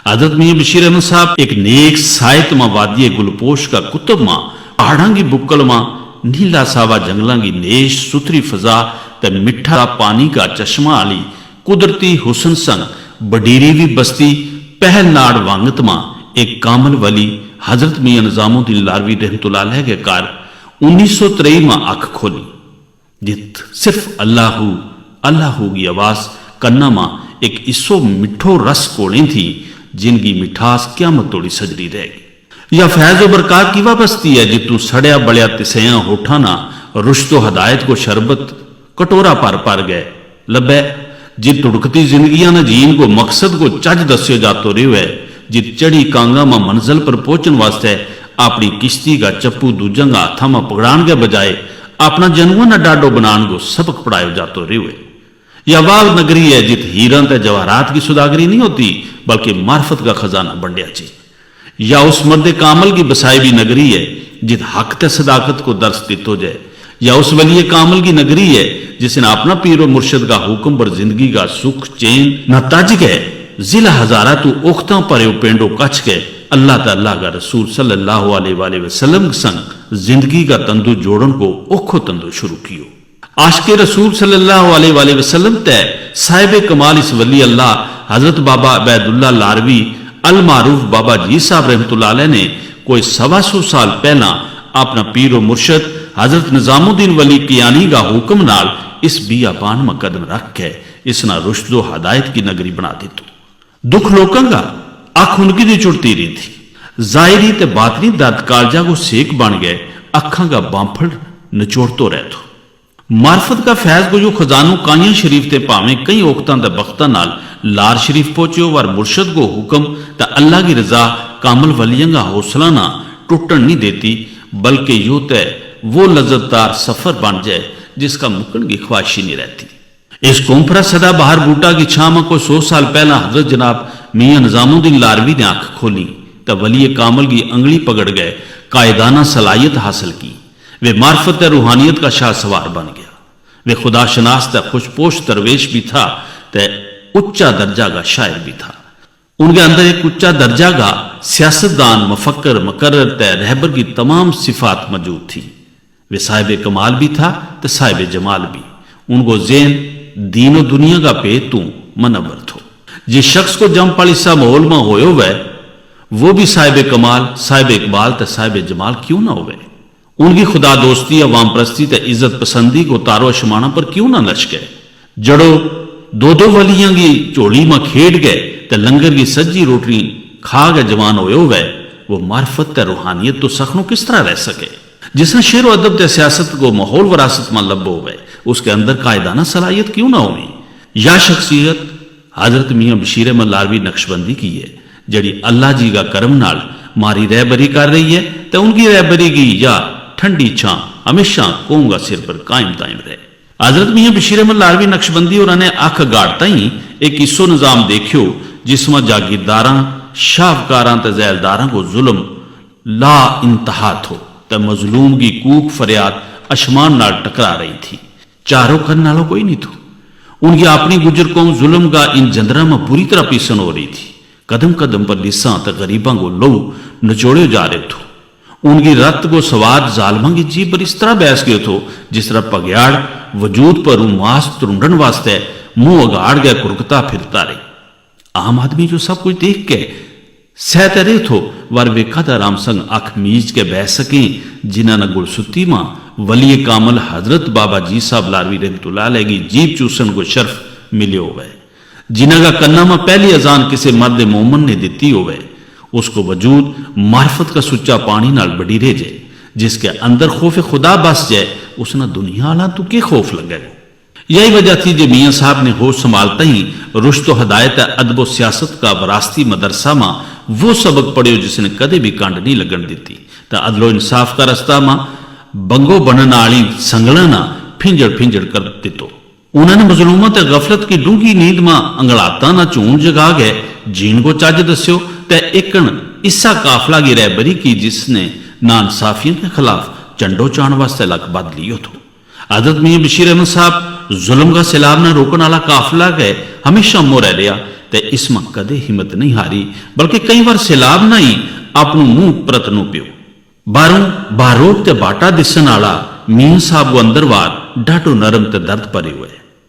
حضرت میاں بشیر احمد صاحب ایک نیک سائت ماں وادی گلپوش کا کتب ماں پہاڑاں کی بکل ماں نیلا ساوا جنگلاں کی نیش ستری فضا تے مٹھا پانی کا چشمہ علی قدرتی حسن سنگ بڈیری وی بستی پہل ناڑ وانگت ماں ایک کامل ولی حضرت میاں نظام الدین لاروی رحمت اللہ علیہ کے کار 1923 ماں آنکھ کھولی جت صرف اللہ کی آواز کنا ماں ایک اسو مٹھو رس کوڑیں تھی جن کی مٹھاس قیامت توڑی سجری رہ گئی یا فیض و برکات کی وابستی ہے جتوں سڑیا بڑیا تسیاں ہوٹھانا رشد و ہدایت کو شربت کٹورا پر گئے لبے جت تڑکتی زندگیاں نہ جین کو مقصد کو چج دسیو جاتو رہے ہوئے جت چڑی کانگا ماں منزل پر پہنچن واسطے اپنی کشتی کا چپو دوجنگا ہاتھا ماں پکڑان کے بجائے اپنا جنوہ نہ ڈاڈو بنان کو سبق پڑھائے جاتو رہے ہوئے یہ واو نگری ہے جت ہیرن تے جواہرات کی سوداگری نہیں ہوتی بلکہ معرفت کا خزانہ بنڈیا چی یا اس مرد کامل کی بسائی بھی نگری ہے جت حق تے صداقت کو درس دیتو جائے یا اس ولی کامل کی نگری ہے جس نے اپنا پیر و مرشد کا حکم پر زندگی کا سکھ چین نہ تاج گئے ضلع ہزارہ تو اوختاں پریو پینڈو کچھ گئے اللہ تعالیٰ کا رسول صلی اللہ علیہ وآلہ وسلم سنگ زندگی کا تندو جوڑن کو اوکھو تندو شروع کیو عاشق رسول صلی اللہ علیہ وآلہ وسلم تے صاحب کمال اس ولی اللہ حضرت بابا عبید اللہ لاروی المعروف بابا جی صاحب رحمت اللہ علیہ نے کوئی 125 سال پہلا اپنا پیر و مرشد حضرت نظام الدین ولی کیانی کا حکم نال اس بیابان میں قدم رکھ کے اس نہ رشد و ہدایت کی نگری بنا دیتو دکھ لوکاں گا اکھ ان کی دی چڑتی رہی تھی ظاہری تے باطنی درد کالجا کو سیک بن گئے اکھاں کا بامپھڑ نچوڑتو رہتو معرفت کا فیض کو جو خزانوں کائیاں شریف تے پاویں کئی اوقتاں تے بختاں نال لار شریف پہنچو اور مرشد کو حکم تے اللہ کی رضا کامل ولیاں کا حوصلہ نہ ٹوٹن نہیں دیتی بلکہ یوں تے وہ لذت دار سفر بن جائے جس کا مکن کی خواہش ہی نہیں رہتی اس کومپرا صدا باہر بوٹا کی چھاما کو 100 سال پہلا حضرت جناب میاں نظام الدین لاروی نے آنکھ کھولی تو ولی کامل کی انگلی پکڑ گئے قائدانہ صلاحیت حاصل کی وہ معرفت روحانیت کا شاہ سوار بن گیا وہ خدا شناس تے خوش پوش درویش بھی تھا تے اچا درجہ کا شاعر بھی تھا ان کے اندر ایک اچا درجہ کا سیاستدان مفکر مقرر تے رہبر کی تمام صفات موجود تھی وہ صاحب کمال بھی تھا تے صاحب جمال بھی ان کو ذہن دین و دنیا کا پیتوں منور تھو جس شخص کو جم پالی سا ماحول میں ہوئے ہوئے وہ بھی صاحب کمال صاحب اقبال تے صاحب جمال کیوں نہ ہوئے ان کی خدا دوستی عوام پرستی تے عزت پسندی کو تارو شمانہ پر کیوں نہ نچ گئے جڑو دو ولیاں کی چوڑی میں کھیڑ گئے تے لنگر کی سجی روٹی کھا گئے جوان ہوئے وہ معرفت تے روحانیت تو سخنوں کس طرح رہ سکے جس نے شعر و ادب تے سیاست کو ماحول وراثت میں لبو ہوئے اس کے اندر قائدانہ صلاحیت کیوں نہ ہوئی یا شخصیت حضرت میاں بشیر احمد لاروی نقشبندی کی ہے جڑی اللہ جی کا کرم نال ماری رہبری کر رہی ہے تے ان کی رہبری کی یا ٹھنڈی چھاں ہمیشہ قوم کا سر پر قائم دائم رہے حضرت میاں بشیر احمد لاروی نقشبندی اور انہیں آنکھ گاڑتا ہی ایک اسو نظام دیکھو جس میں جاگیرداراں شاہکاراں تے زیلداراں کو ظلم لا انتہا تھو تے مظلوم کی کوک فریاد اشمان نال ٹکرا رہی تھی چاروں کرنے والوں کوئی نہیں تھو ان کی اپنی گجر قوم ظلم کا ان جندرہ میں بری طرح پیسن ہو رہی تھی قدم قدم پر لساں تے غریباں کو لو نچوڑے جا رہے تھو ان کی رت کو سواد ظالماں کی جیب پر اس طرح بحث گئے تھو جس طرح پگیاڑ وجود پر ماس ترنڈن واسطے منہ اگاڑ گئے کرکتا پھرتا رہی عام آدمی جو سب کچھ دیکھ کے سہتے رہے تھو ور وے قدر رام سنگ اکھ میج کے بہ سکیں جنہاں نے گل ستی ماں ولی کامل حضرت بابا جی صاحب لاروی رحمت اللہ علیہ کی جیب چوسن کو شرف ملے ہوئے جنہاں کا کنہ میں پہلی اذان کسی مرد مومن نے دیتی ہوئے اس کو وجود معرفت کا سچا پانی نال بڑی رہ جائے جس کے اندر خوف خدا بس جائے اس نے دنیا آلہ تو کے خوف لگے یہی وجہ تھی جو میاں صاحب نے ہوش سنبھالتا ہی رشد و ہدایت ادب و سیاست کا وراثتی مدرسہ ماں وہ سبق پڑھے جس نے کدے بھی کانڈ نہیں لگن دیتی تا عدل و انصاف کا رستہ ماں بنگو بنن آلی سنگلنا پھنجڑ کر دیتو انہوں نے مظلومت غفلت کی ڈونگی نیند ماں انگڑاتا نہ چون جگا گئے جین کو چاج دسیو تے ایکن اسا کافلہ کی رہبری کی جس نے نانصافیوں کے خلاف چنڈو چان واسطے لک باد لیو تھو حضرت میاں بشیر احمد صاحب ਜ਼ੁਲਮ ਦਾ ਸੈਲਾਬ ਨਾ ਰੋਕਣ ਵਾਲਾ ਕਾਫਲਾ ਗਏ ਹਮੇਸ਼ਾ ਮੋਰੇ ਰਿਹਾ ਤੇ ਇਸ ਮਾ ਕਦੇ ਹਿੰਮਤ ਨਹੀਂ ਹਾਰੀ ਬਲਕਿ ਕਈ ਵਾਰ ਸੈਲਾਬ ਨਾ ਹੀ ਆਪ ਨੂੰ ਮੂੰਹ ਪ੍ਰਤ ਨੂੰ ਪਿਓ ਬਾਹਰੋਂ ਬਾਰੋਕ ਤੇ ਬਾਟਾ ਦਿਸਣ ਵਾਲਾ ਮੀਆਂ ਸਾਹਿਬ ਕੋ ਅੰਦਰਵਾਰ ਡਾਢੋ ਨਰਮ ਤੇ ਦਰਦ ਭਰੇ ਹੋਏ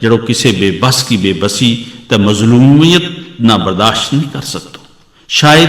ਜਿਹੜੋ ਕਿਸੇ ਬੇਬਸ ਕੀ ਬੇਬਸੀ ਤੇ ਮਜ਼ਲੂਮੀਅਤ ਨਾ ਬਰਦਾਸ਼ਤ ਨਹੀਂ ਕਰ ਸਕਦਾ ਸ਼ਾਇਦ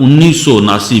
1979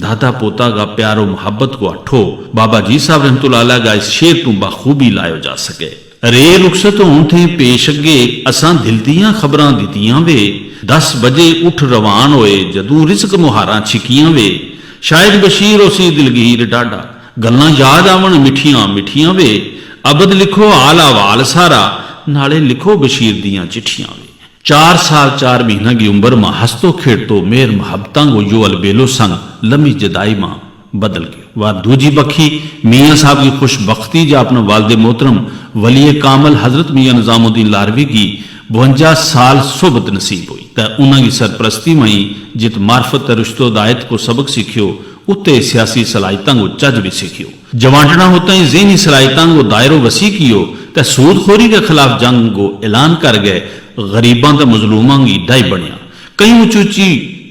دادا پوتا کا پیار و محبت کو اٹھو بابا جی صاحب رحمت اللہ علیہ کا اس شعر تو بخوبی لائے جا سکے۔ رے رخصت ہون تھے پیش اگے اساں دل دیاں خبراں دتیاں وے، 10 بجے اٹھ روان ہوئے جدوں رزق مہاراں چھکیاں وے، شاید بشیر اسی دلگیر ڈاڈا، گلاں یاد آون مٹھیاں مٹھیاں وے، ابد لکھو آلا وال سارا، نالے لکھو بشیر دیاں چٹھیاں وے۔ 4 سال 4 مہینہ کی عمر ماں ہستو کھیڑتو میر محبتاں گو یو البیلو سنگ لمی جدائی ماں بدل گئے۔ وار دوجی بکھی میاں صاحب کی خوش بختی جا اپنا والد محترم ولی کامل حضرت میاں نظام الدین لاروی کی 52 سال صحبت نصیب ہوئی تا انہاں کی سرپرستی میں جت معرفت رشتہ دایت کو سبق سیکھیو اتے سیاسی صلاحیتاں کو چج بھی سیکھیو، جوانٹنا ہوتا ہی ذہنی صلاحیتاں کو دائرو وسیع کیو تا سود خوری کے خلاف جنگ کو اعلان کر گئے، غریباں تے مظلوماں کی ڈائی بنیا، کئی اونچی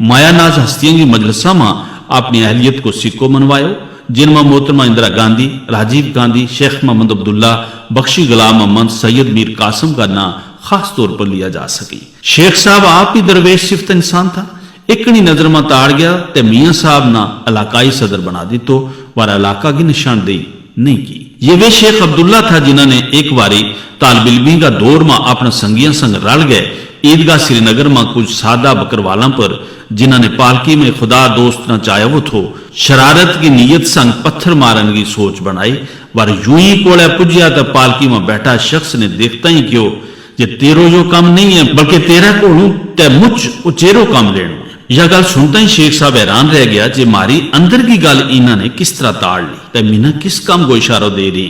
مایا ناز ہستیاں کی مجلساں ماں اپنی اہلیت کو سکو منوایو، جن میں محترمہ اندرا گاندھی، راجیو گاندھی، شیخ محمد عبداللہ، بخشی غلام محمد، سید میر قاسم کا نام خاص طور پر لیا جا سکی۔ شیخ صاحب آپ بھی درویش صفت انسان تھا، ایکنی نظر میں تاڑ گیا تے میاں صاحب نہ علاقائی صدر بنا دی تو وار علاقہ کی نشاندہی نہیں کی۔ یہ وہ شیخ عبداللہ تھا جنہوں نے ایک باری طالب علمی کا دور میں اپنا سنگیاں سنگ رل گئے عیدگاہ سری نگر میں کچھ سادہ بکروالاں پر جنہوں نے پالکی میں خدا دوست نہ چاہے وہ تھو شرارت کی نیت سنگ پتھر مارن کی سوچ بنائی، وار یوں ہی کوڑے پجیا تو پالکی میں بیٹھا شخص نے دیکھتا ہی کیوں یہ تیرو جو کام نہیں ہے بلکہ تیرا کوڑوں تے مجھ اچیرو کام لینو ہے۔ یہ گل سنتا ہی شیخ صاحب حیران رہ گیا جی ماری اندر کی گل انہوں نے کس طرح تاڑ لی تے مینا کس کام کو اشارہ دے رہی،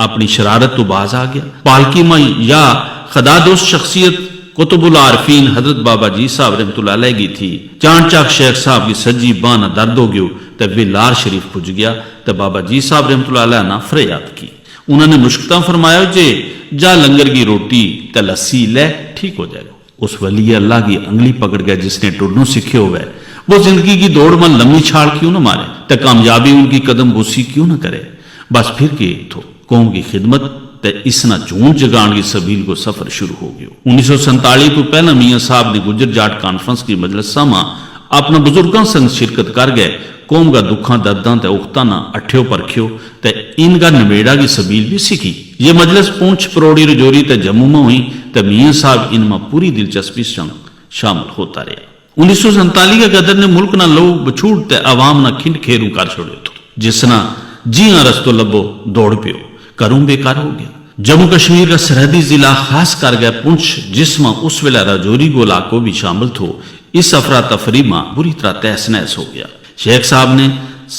اپنی شرارت تو باز آ گیا۔ پالکی میں یا خدا دوست شخصیت قطب العارفین حضرت بابا جی صاحب رحمت اللہ علیہ کی تھی، چانچ چاک شیخ صاحب کی سجی بانا درد ہو گیو تے وہ لار شریف پج گیا تے بابا جی صاحب رحمت اللہ علیہ نے فریاد کی، انہوں نے مشکتاں فرمایا جے جا لنگر کی روٹی تے لسی لے ٹھیک ہو جائے گا۔ اس ولی اللہ کی انگلی پکڑ گیا جس نے ٹرنوں سیکھے ہوئے وہ زندگی کی دوڑ میں لمبی چھاڑ کیوں نہ مارے تے کامیابی ان کی قدم بوسی کیوں نہ کرے، بس پھر کے تو قوم کی خدمت تے اس نہ چون جگان کی سبیل کو سفر شروع ہو گیا۔ 1947 تو پہلا میاں صاحب نے گجر جاٹ کانفرنس کی مجلسہ میں اپنا بزرگاں سنگ شرکت کر گئے، قوم کا دکھاں درداں تے اختاں نہ اٹھیو پرکھیو تے ان کا نمیڑا کی سبیل بھی سیکھی۔ یہ مجلس پونچھ پروڑی رجوری تے جموں میں ہوئی تے میاں صاحب ان میں پوری دلچسپی شامل ہوتا رہا۔ 1947 کے قدر نے ملک نہ لو بچھوڑ تے عوام نہ کھنڈ کھیروں کر چھوڑے تو جس نہ جی ہاں رستو لبو دوڑ پیو کروں بیکار ہو گیا۔ جموں کشمیر کا سرحدی ضلع خاص کر گئے پونچھ جس میں اس ویلے راجوری گولا کو بھی شامل تھو، اس افراتفری میں بری طرح تہس نہس ہو گیا۔ شیخ صاحب نے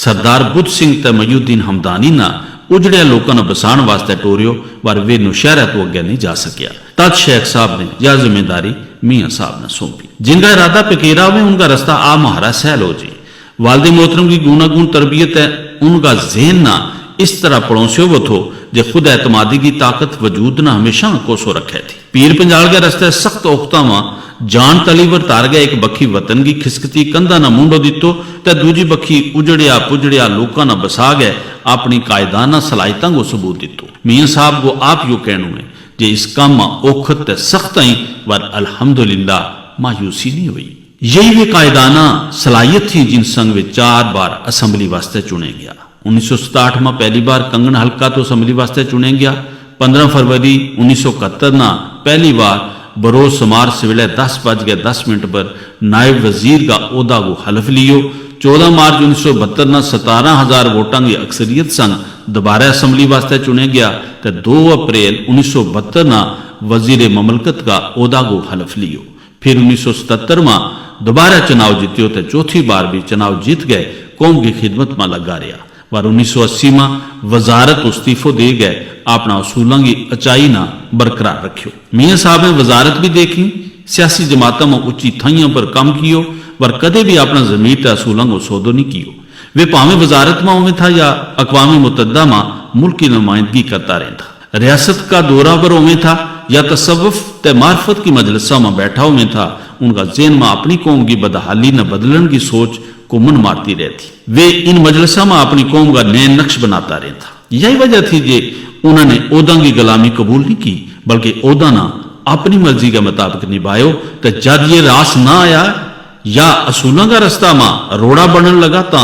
سردار بدھ سنگھ تے میو الدین ہمدانی نہ اجڑیا لوکاں نو بسان واسطے ٹوریو پر وہ نوشہرہ تو اگے نہیں جا سکیا، تد شیخ صاحب نے یہ ذمہ داری میاں صاحب نے سونپی۔ جن کا ارادہ پکیرا ہوئے ان کا رستہ آ مہارا سہل ہو جائے۔ والد محترم کی گوناگون تربیت ہے ان کا ذہن نہ اس طرح پڑوسیوں وہ تھو جو خود اعتمادی کی طاقت وجود نہ ہمیشہ کوسو رکھے تھی۔ پیر پنجال کے رستے سخت اوختہ ماں جان تلیور تار گئے، ایک بکھی وطن کی کھسکتی کندھا نہ مونڈو دیتو تے دوجی بکھی اجڑیا پجڑیا لوکاں نہ بسا گئے اپنی قائدانہ صلاحیتاں کو ثبوت دیتو۔ میاں صاحب کو آپ یوں کہنو ہے جے اس کام ماں اوکھت تے سخت آئیں ور الحمدللہ مایوسی نہیں ہوئی۔ یہی وہ قائدانہ صلاحیت تھی جن سنگ وہ 4 بار اسمبلی واسطے چنے گیا۔ 1967 میں پہلی بار کنگن حلقہ تو اسمبلی واسطے چنے گیا۔ 15 فروری 1971 نہ پہلی بار بروز سمار سویلے 10:10 پر نائب وزیر کا عہدہ کو حلف لیو۔ 14 مارچ 1972 نہ 17,000 ووٹاں کی اکثریت سنگ دوبارہ اسمبلی واسطے چنے گیا تو 2 اپریل 1972 نہ وزیر مملکت کا عہدہ کو حلف لیو۔ پھر 1977 میں دوبارہ چناؤ جیتیو تو چوتھی بار بھی چناؤ جیت گئے، قوم کی خدمت میں لگا رہا۔ اور 1980 میں وزارت استعفو دے گئے، اپنا اصولوں کی اچائی نہ برقرار رکھیو۔ میاں صاحب نے وزارت بھی دیکھی، سیاسی جماعتوں میں اچھی تھائیوں پر کام کیو اور کدے بھی اپنا ضمیر تے اصولوں کو سودو نہیں کیو۔ وہ پاویں وزارت میں ہوئے تھا یا اقوام متحدہ میں ملک کی نمائندگی کرتا رہتا، ریاست کا دورہ پر ہوئے تھا یا تصوف تے معرفت کی مجلسوں میں بیٹھا ہوئے تھا، ان کا ذہن میں اپنی قوم کی بدحالی نہ بدلن کی سوچ کو من مارتی رہتی۔ وہ ان مجلسوں میں اپنی قوم کا نئے نقش بناتا رہتا۔ یہی وجہ تھی کہ انہوں نے عہدوں کی غلامی قبول نہیں کی بلکہ عہدہ نہ اپنی مرضی کے مطابق نبھائیو تو جب یہ راس نہ آیا یا اصولوں کا رستہ ماں روڑا بنن لگا تا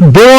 2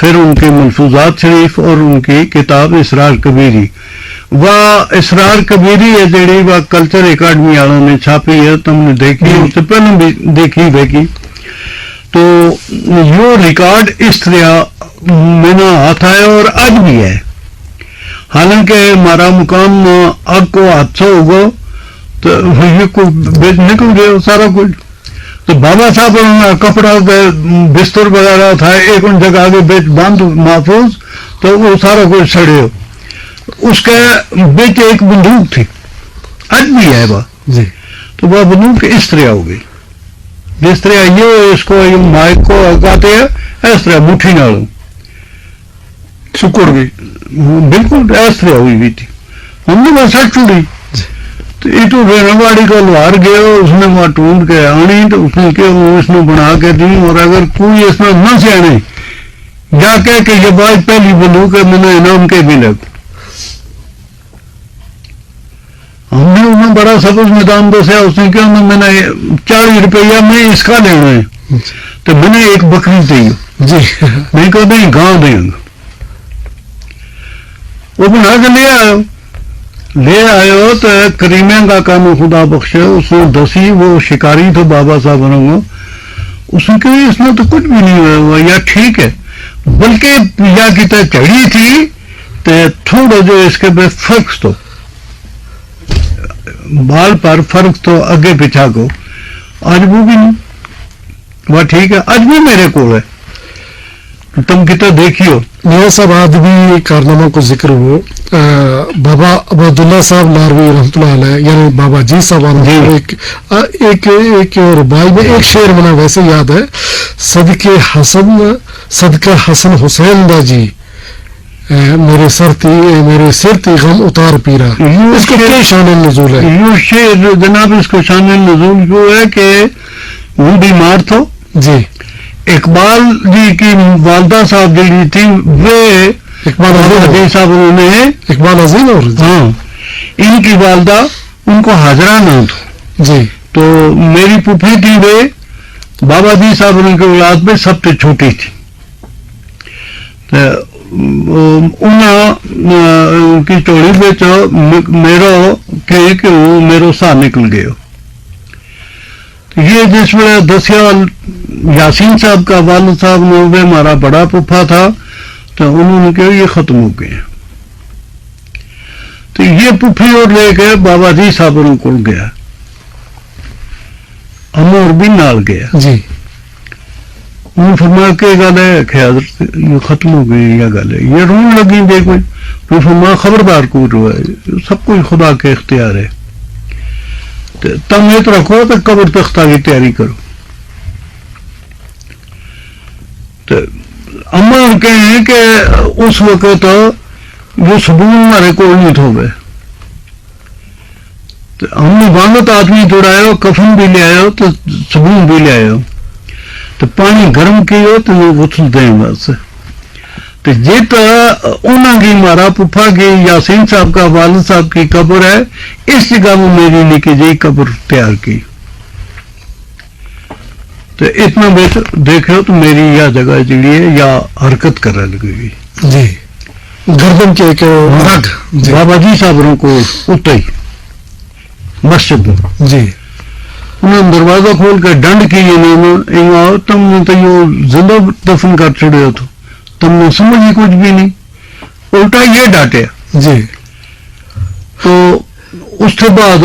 پھر ان کے ملفوظات شریف اور ان کی کتاب اسرار کبیری. وہ اسرار کبیری ہے جیڑی وہ کلچر اکیڈمی والوں نے چھاپی ہے، تم نے دیکھی، اس سے پہلے بھی دیکھی. تو یہ ریکارڈ اس طرح میں نے ہاتھ آیا اور آج بھی ہے. حالانکہ ہمارا مقام آگ کو حادثہ ہوگا تو یہ بیچ نکل گیا سارا کچھ. تو بابا صاحب کپڑا بستر وغیرہ تھا ایک ان جگہ آگے بیچ باندھ محفوظ، تو وہ سارا کچھ سڑے ہو. اس کے بیچ ایک بندوق تھی، آج بھی ہے وہ. جی. تو وہ بندوق اس طرح ہو گئی جس طرح یہ اس کو مائک کو اگاتے ہیں اس طرح مٹھی نالوں سکڑ گئی، بالکل اس طرح ہوئی ہوئی تھی. ہم نے بس چڑی تو یہ تو ریڑواڑی کا لوہار گیا، اس نے وہاں ٹونڈ کے آنی تو اس نے کہ وہ اس نے بنا کے دی. اور اگر کوئی اس میں نہ سیانے یا کہ یہ بات پہلی بندوق ہے، میں نے انعام کے بھی لگ. ہم نے انہیں بڑا سبز میدان دسیا. اس نے کیا میں نے 40 روپیہ میں اس کا لینا ہے، تو میں نے ایک بکری دی. جی. میں کہا نہیں گاؤں دیں گا. وہ بنا کے لے آئے ہو تو کریمے کا کام خدا بخشے اس نے دسی. وہ شکاری تھا بابا صاحب نے، اس نے کہا اس میں تو کچھ بھی نہیں ہوا یا ٹھیک ہے، بلکہ یا کتنے چڑھی تھی تو تھوڑا جو اس کے بے فرق تو بال پر فرق تو اگے پیچھا کو آج وہ بھی نہیں. وہ ٹھیک ہے آج بھی میرے کو ہے. تم کتنا دیکھیو میاں صاحب آج بھی کارنامہ کو ذکر ہو. بابا عبداللہ صاحب لاروی رحمۃ اللہ علیہ یعنی بابا جی صاحب ایک ربائی میں ایک شعر بنا ویسے یاد ہے، صدقہ حسن حسین دا جی میرے سر تی غم اتار پیرا. اس کو کیا شان نزول ہے؟ یہ شعر جناب اس کو شان نزول جو ہے کہ وہ بیمار تھا. جی. اقبال جی کی والدہ صاحب جی تھی وہ اقبال عظیم صاحب انہوں نے اقبال عظیم اور ہاں ان کی والدہ ان کو حاضرہ نام تھا. جی. تو میری پھوپھی تھی وہ بابا جی صاحب ان کی اولاد میں سب سے چھوٹی تھی. انہوں کی چوڑی بچ میرا سا نکل گیا. یہ جس میں دسیا یاسین صاحب کا والد صاحب نے وہ ہمارا بڑا پھپھا تھا، تو انہوں نے کہا یہ ختم ہو گئے. تو یہ پھپھی اور لے کے بابا جی صاحب کو گیا، ہم اور بھی نال گیا. جی. انہوں فرمایا کہ گل ہے کہ حضرت یہ ختم ہو گئی یا گل ہے یہ رون لگی دے کوئی. تو فرمایا خبردار کو جو ہے سب کچھ خدا کے اختیار ہے، تم یہ تو رکھو تو قبر تختہ کی تیاری کرو. تو اما کہیں کہ اس وقت وہ صبون ہمارے کو نہیں تھو گئے. ہم نے وانگت آدمی دوڑایا، کفن بھی لے آئے تو صبون بھی لے آئے تو پانی گرم کیو تو وہ غسل دیں بس. تو یہ تو انہوں کی مارا پھپھا کی یاسین صاحب کا والد صاحب کی قبر ہے، اس جگہ میں میری نکی جی قبر تیار کی. تو اتنا دیکھو تو میری یا جگہ جڑی ہے یا حرکت کرنے لگی. جی. گردن کے ایک رگ بابا جی صاحب کو اتنا ہی مسجد میں. جی. انہوں نے دروازہ کھول کے ڈنڈ کی انہوں تم نے تو یہ زندہ دفن کر چڑے ہو، تم نے سمجھ ہی کچھ بھی نہیں، الٹا یہ ڈانٹیا. جی. تو اس کے بعد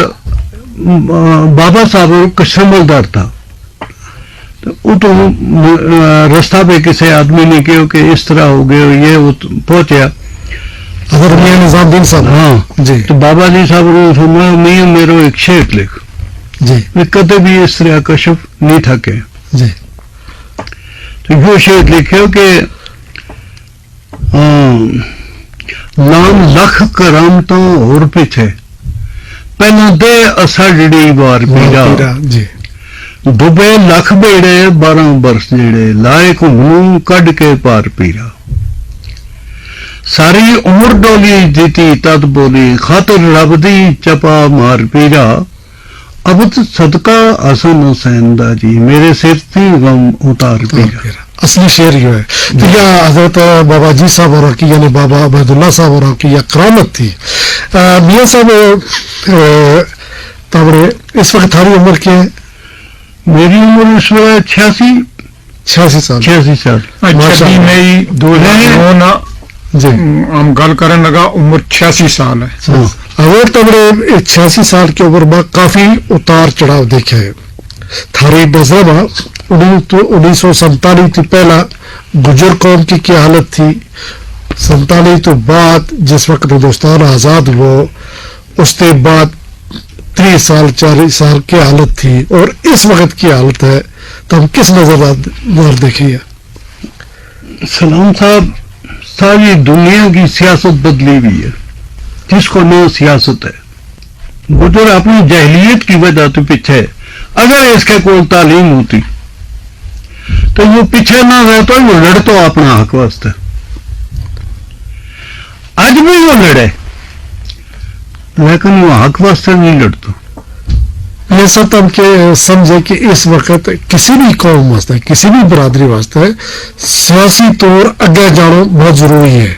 بابا صاحب کشملدار تھا، وہ تو رستہ پہ کسی آدمی نے کہا کہ اس طرح ہو گئے یہ پہنچیا حضرت میاں نظام الدین صاحب. ہاں جی. تو بابا جی صاحب نے فرمایا میاں میرا ایک شعر لکھ. جی. کدے بھی اس طرح کشف نہیں تھکے. جی. تو یہ شعر لکھے کہ لام لکھ کرامتاں اور پیچھے پہلا دے اسا جڑی بار پیڑا. جی. ڈبے لکھ بیڑے 12 برس جڑے لائے گھوم کڈ کے پار پیرا. ساری عمر ڈولی دیتی تد بولی خاطر رب دی چپا مار پیرا. اب صدقہ حسن حسین دا جی میرے سر تھی غم اتار پیرا. اصلی شعر یہ ہے. تو یہ حضرت بابا جی صاحب اور کی یعنی بابا عبیداللہ صاحب اور کی یہ کرامت تھی. میاں صاحب تابڑے اس وقت تھاری عمر کیا ہے؟ میری عمر اس وقت 86 سال. 86 سال. 26 مئی 2009 جی ہم گل کرنے لگا عمر 86 سال ہے. اور تبڑے 86 سال کی عمر میں کافی اتار چڑھاؤ دیکھا ہے. تھاری نظر میں 1947 تھی پہلا گجر قوم کی کیا حالت تھی، 47 تو بعد جس وقت ہندوستان آزاد ہوا اس کے بعد 30 سال 40 سال کی حالت تھی اور اس وقت کی حالت ہے، تو ہم کس نظر دیکھیں گے؟ سلام صاحب، ساری دنیا کی سیاست بدلی ہوئی ہے، جس کو نو سیاست ہے. گجر اپنی جہلیت کی وجہ سے پیچھے ہے. اگر اس کے کوئی تعلیم ہوتی تو وہ پیچھے نہ رہتا، وہ لڑتا اپنا حق واسطے. آج بھی وہ لڑے لیکن وہ حق واسطے نہیں لڑتا. یہ سب ہم سمجھے کہ اس وقت کسی بھی قوم واسطے کسی بھی برادری واسطے سیاسی طور اگے جانا بہت ضروری ہے.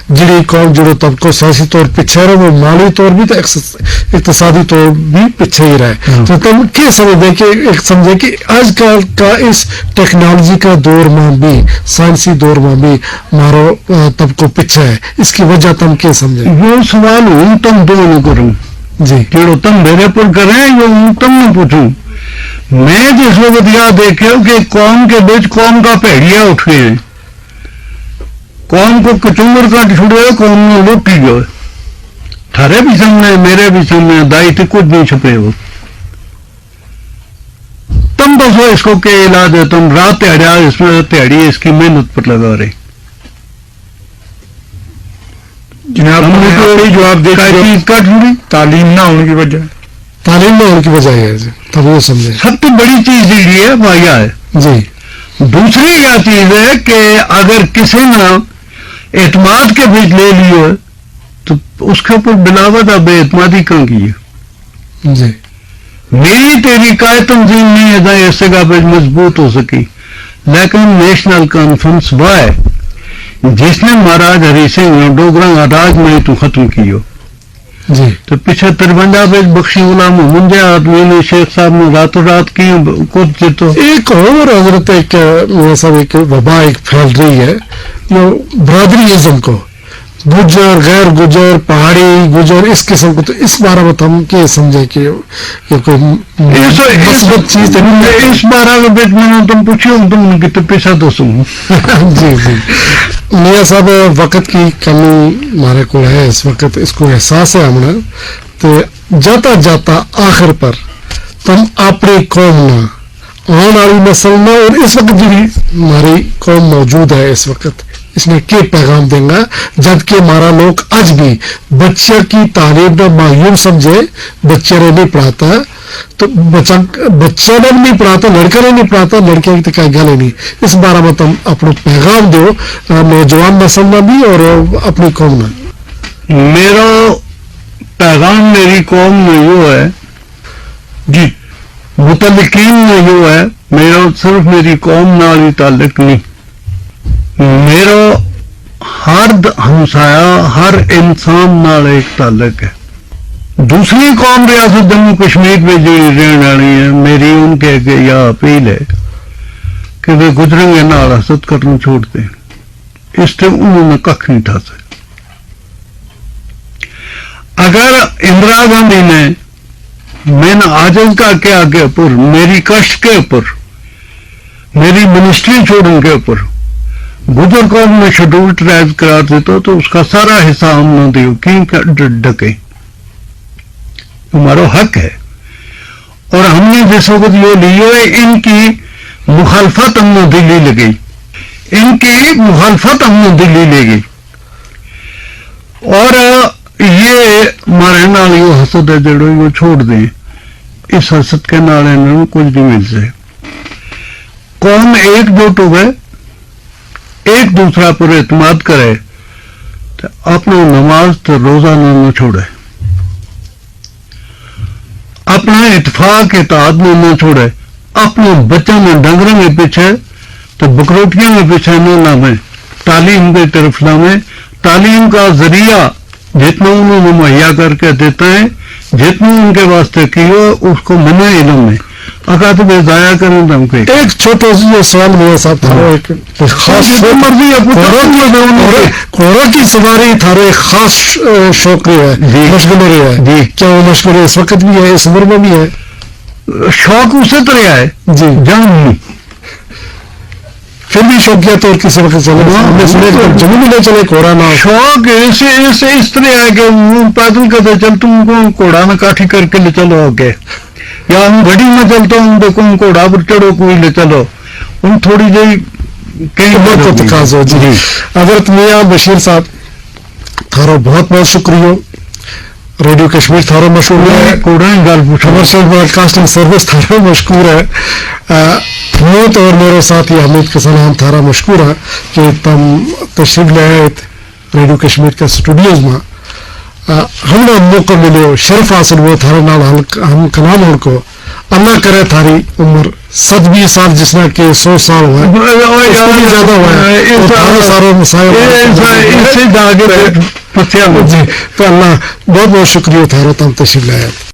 جڑی قوم جڑو طبقہ سیاسی طور پیچھے رہے، وہ مالی طور بھی تو اقتصادی طور بھی پیچھے ہی رہے. تو تم کیا سمجھتے کہ ایک سمجھے کہ آج کل کا اس ٹیکنالوجی کا دور میں بھی سائنسی دور میں بھی مارو طبقہ پیچھے ہے، اس کی وجہ تم کیا سمجھے؟ وہ سوال ہوں تم دونوں کروں جی جو تم میرے پر کریں وہ ہوں تم نے پوچھوں. میں جس وقت یہاں دیکھے کہ قوم کے بیچ قوم کا پیڑیا اٹھ گئے، قوم کو کچمبر کاٹ چھوڑے، قوم نے لوٹی جو تھارے بھی سامنے میرے بھی سامنے دائی تھے، کچھ نہیں چھپے ہو. تم بس اس کو کیا علاج ہے؟ تم رات تہڑیا اس میں تہڑی اس کی محنت پر لگا رہے. جناب ہم نے تو یہی جواب دے چیز کاٹ چھوڑی. تعلیم نہ ہونے کی وجہ تعلیم نہ ہونے کی وجہ ہے جی، تب یہ سمجھے. سب تو بڑی چیز یہ ہے وایا ہے. جی دوسری یہ چیز ہے کہ اگر کسی نے اعتماد کے بیچ لے لیے تو اس کے اوپر بلاوت بے اعتمادی کہاں کی ہے. جی میری تیری کائے تنظیم نہیں ہے جائے اس جگہ پہ مضبوط ہو سکی، لیکن نیشنل کانفرنس وہ ہے جس نے مہاراج ہری سنگھ ڈوگرا راج میں تو ختم کی ہو. جی تو پیچھے 53 پہ بخشی غلام منجے آدمی نے شیخ صاحب نے راتوں رات کی کچھ تو ایک اور حضرت ایک سب ایک وبا ایک پھیل رہی ہے جو برادریزم کو، گجر غیر گجر پہاڑی گجر اس قسم کو، تو اس بارے میں ہم کیا سمجھے کہ یہ کوئی مثبت چیز ہے؟ اس بارہ کے بیچ میں تم پوچھو تم نے کتنے پیسہ دو سوں. جی جی میاں صاحب وقت کی کمی ہمارے کو ہے اس وقت، اس کو احساس ہے ہمیں. تو جاتا جاتا آخر پر تم اپنی قوم نہ آنے والی نسل نہ اور اس وقت جی ہماری قوم موجود ہے اس وقت، اس میں کیا پیغام دیں گا؟ جبکہ ہمارا لوگ آج بھی بچے کی تعلیم نہ معیوب سمجھے، بچے نے نہیں پڑھاتا تو بچہ نے نہیں پڑھاتا، لڑکا نے نہیں پڑھاتا، لڑکیاں کی تو کوئی گل ہی نہیں. اس بارے میں تم اپنا پیغام دو نوجوان نسل میں بھی اور اپنی قوم میں. میرا پیغام میری قوم میں یہ ہے جی، متعلقین میں یہ ہے، میرا صرف میری قوم نال ہی تعلق نہیں، میرا ہر ہمسایا ہر انسان نال ایک تعلق ہے. دوسری قوم ریاست جموں کشمیر میں جو رہنے والی ہے، میری ان کے یہ اپیل ہے کہ وہ گزریں نال حسد کرنا چھوڑ دیں. اس سے انہوں نے کھ نہیں ٹھا سکے. اگر اندرا گاندھی نے میں نے آجز کا کے آگے اوپر میری کشٹ کے اوپر میری منسٹری چھوڑنے کے اوپر گجر قوم میں شیڈول ٹرائب قرار دیتا تو اس کا سارا حصہ ہم نہ دیو کیوں ڈکے. ہمارا حق ہے اور ہم نے جس وقت یہ لی ہے ان کی مخالفت ہم نے دلی لگی، ان کی مخالفت ہم نے دلی لے گئی اور یہ ہمارے نال یہ حسد ہے جڑو وہ چھوڑ دیں. اس حسد کے نال انہوں کچھ نہیں مل سکے. قوم ایک جٹ ہوئے، ایک دوسرا پر اعتماد کرے تو اپنا نماز تو روزہ نہ چھوڑے، اپنا اتفاق اتحاد نہ چھوڑے، اپنے بچوں میں ڈنگروں کے پیچھے تو بکروٹیوں میں بچھانا نامے تعلیم کی طرف لامے تعلیم کا ذریعہ جتنا انہوں نے مہیا کر کے دیتا ہے جتنا ان کے واسطے کیو اس کو منع علم میں اکاتب ضائع کریں دم کے ایک چھوٹا سا سوال میرے صاحب تھا ایک خاص مرضی کوڑا کی سواری تھارو ایک خاص شوق رہا ہے مشغول رہا ہے جی کیا وہ مشغول اس وقت بھی ہے اس عمر میں بھی ہے شوق اسی طرح ہے جی جان نہیں پھر بھی شوقیہ طور کسی وقت چلے ہم نے سنے جموں میں لے چلے کوڑا نہ شوق ایسے اس طرح ہے کہ وہ پیدل کرتے چلتا ہوں کو کوڑا میں کاٹھی کر کے لے چلو آگے یا ہم گھڑی میں چلتا ہوں تو کوئی کوڑا پر چڑھو کوئی لے چلو ان تھوڑی جی کئی عمر کو تقاضا جی حضرت میاں بشیر صاحب تھارو بہت بہت شکریہ ریڈیو کشمیر تھارو مشہور ہے کوڑا ہی گل پوچھو کمرشل براڈ کاسٹنگ سروس تھارا مشکور ہے موت اور میرے ساتھی حمید کے سلام تھارا مشکور ہے کہ تم تشریف لے آئے ریڈیو کشمیر کے اسٹوڈیوز میں ہم نے موقع ملے شرف حاصل ہوئے تھارے نال ہم کلام ہو کو اللہ کرے تھاری عمر 120 سال جس میں کہ 100 سال ہوا ہے اس سے زیادہ ہوا ہے سارے مسائل جی تو اللہ بہت بہت شکریہ تھارا تم تشریف لے آئے